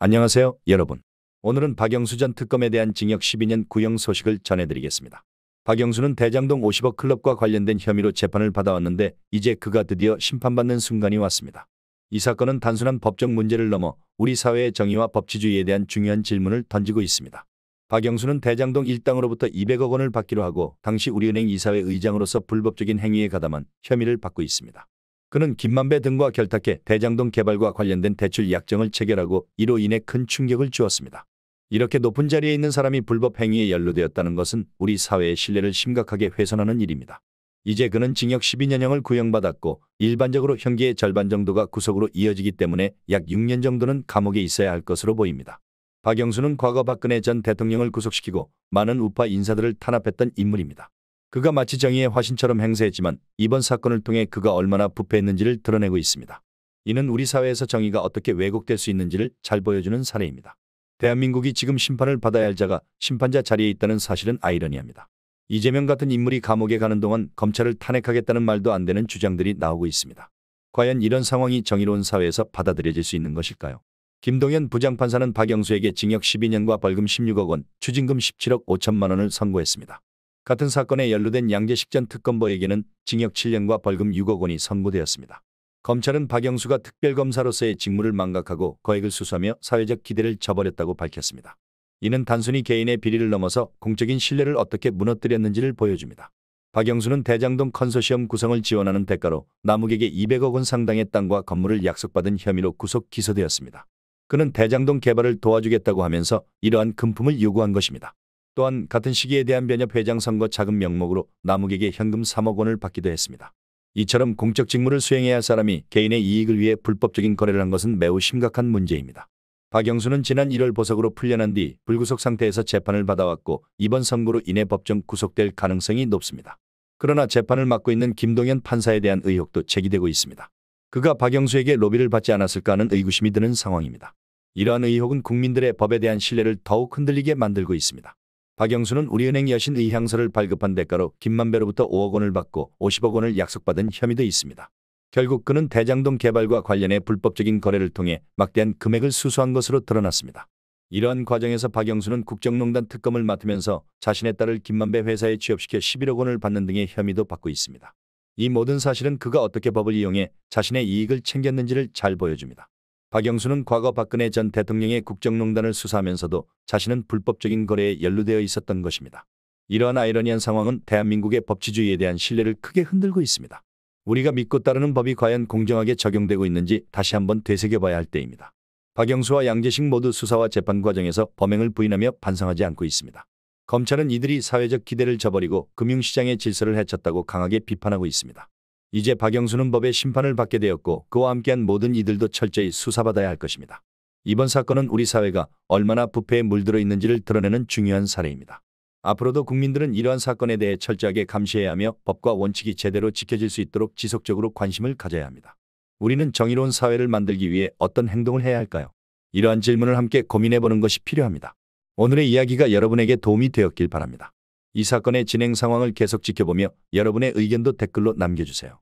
안녕하세요, 여러분. 오늘은 박영수 전 특검에 대한 징역 12년 구형 소식을 전해드리겠습니다. 박영수는 대장동 50억 클럽과 관련된 혐의로 재판을 받아왔는데 이제 그가 드디어 심판받는 순간이 왔습니다. 이 사건은 단순한 법적 문제를 넘어 우리 사회의 정의와 법치주의에 대한 중요한 질문을 던지고 있습니다. 박영수는 대장동 일당으로부터 200억 원을 받기로 하고 당시 우리은행 이사회 의장으로서 불법적인 행위에 가담한 혐의를 받고 있습니다. 그는 김만배 등과 결탁해 대장동 개발과 관련된 대출 약정을 체결하고 이로 인해 큰 충격을 주었습니다. 이렇게 높은 자리에 있는 사람이 불법 행위에 연루되었다는 것은 우리 사회의 신뢰를 심각하게 훼손하는 일입니다. 이제 그는 징역 12년형을 구형받았고 일반적으로 형기의 절반 정도가 구속으로 이어지기 때문에 약 6년 정도는 감옥에 있어야 할 것으로 보입니다. 박영수는 과거 박근혜 전 대통령을 구속시키고 많은 우파 인사들을 탄압했던 인물입니다. 그가 마치 정의의 화신처럼 행세했지만 이번 사건을 통해 그가 얼마나 부패했는지를 드러내고 있습니다. 이는 우리 사회에서 정의가 어떻게 왜곡될 수 있는지를 잘 보여주는 사례입니다. 대한민국이 지금 심판을 받아야 할 자가 심판자 자리에 있다는 사실은 아이러니합니다. 이재명 같은 인물이 감옥에 가는 동안 검찰을 탄핵하겠다는 말도 안 되는 주장들이 나오고 있습니다. 과연 이런 상황이 정의로운 사회에서 받아들여질 수 있는 것일까요? 김동연 부장판사는 박영수에게 징역 12년과 벌금 16억 원, 추징금 17억 5천만 원을 선고했습니다. 같은 사건에 연루된 양재식 전 특검보에게는 징역 7년과 벌금 6억 원이 선고되었습니다. 검찰은 박영수가 특별검사로서의 직무를 망각하고 거액을 수수하며 사회적 기대를 저버렸다고 밝혔습니다. 이는 단순히 개인의 비리를 넘어서 공적인 신뢰를 어떻게 무너뜨렸는지를 보여줍니다. 박영수는 대장동 컨소시엄 구성을 지원하는 대가로 남욱에게 200억 원 상당의 땅과 건물을 약속받은 혐의로 구속 기소되었습니다. 그는 대장동 개발을 도와주겠다고 하면서 이러한 금품을 요구한 것입니다. 또한 같은 시기에 대한변협 회장 선거 자금 명목으로 남욱에게 현금 3억 원을 받기도 했습니다. 이처럼 공적 직무를 수행해야 할 사람이 개인의 이익을 위해 불법적인 거래를 한 것은 매우 심각한 문제입니다. 박영수는 지난 1월 보석으로 풀려난 뒤 불구속 상태에서 재판을 받아왔고 이번 선고로 인해 법정 구속될 가능성이 높습니다. 그러나 재판을 맡고 있는 김동연 판사에 대한 의혹도 제기되고 있습니다. 그가 박영수에게 로비를 받지 않았을까 하는 의구심이 드는 상황입니다. 이러한 의혹은 국민들의 법에 대한 신뢰를 더욱 흔들리게 만들고 있습니다. 박영수는 우리은행 여신 의향서를 발급한 대가로 김만배로부터 5억 원을 받고 50억 원을 약속받은 혐의도 있습니다. 결국 그는 대장동 개발과 관련해 불법적인 거래를 통해 막대한 금액을 수수한 것으로 드러났습니다. 이러한 과정에서 박영수는 국정농단 특검을 맡으면서 자신의 딸을 김만배 회사에 취업시켜 11억 원을 받는 등의 혐의도 받고 있습니다. 이 모든 사실은 그가 어떻게 법을 이용해 자신의 이익을 챙겼는지를 잘 보여줍니다. 박영수는 과거 박근혜 전 대통령의 국정농단을 수사하면서도 자신은 불법적인 거래에 연루되어 있었던 것입니다. 이러한 아이러니한 상황은 대한민국의 법치주의에 대한 신뢰를 크게 흔들고 있습니다. 우리가 믿고 따르는 법이 과연 공정하게 적용되고 있는지 다시 한번 되새겨봐야 할 때입니다. 박영수와 양재식 모두 수사와 재판 과정에서 범행을 부인하며 반성하지 않고 있습니다. 검찰은 이들이 사회적 기대를 저버리고 금융시장의 질서를 해쳤다고 강하게 비판하고 있습니다. 이제 박영수는 법의 심판을 받게 되었고 그와 함께한 모든 이들도 철저히 수사받아야 할 것입니다. 이번 사건은 우리 사회가 얼마나 부패에 물들어 있는지를 드러내는 중요한 사례입니다. 앞으로도 국민들은 이러한 사건에 대해 철저하게 감시해야 하며 법과 원칙이 제대로 지켜질 수 있도록 지속적으로 관심을 가져야 합니다. 우리는 정의로운 사회를 만들기 위해 어떤 행동을 해야 할까요? 이러한 질문을 함께 고민해보는 것이 필요합니다. 오늘의 이야기가 여러분에게 도움이 되었길 바랍니다. 이 사건의 진행 상황을 계속 지켜보며 여러분의 의견도 댓글로 남겨주세요.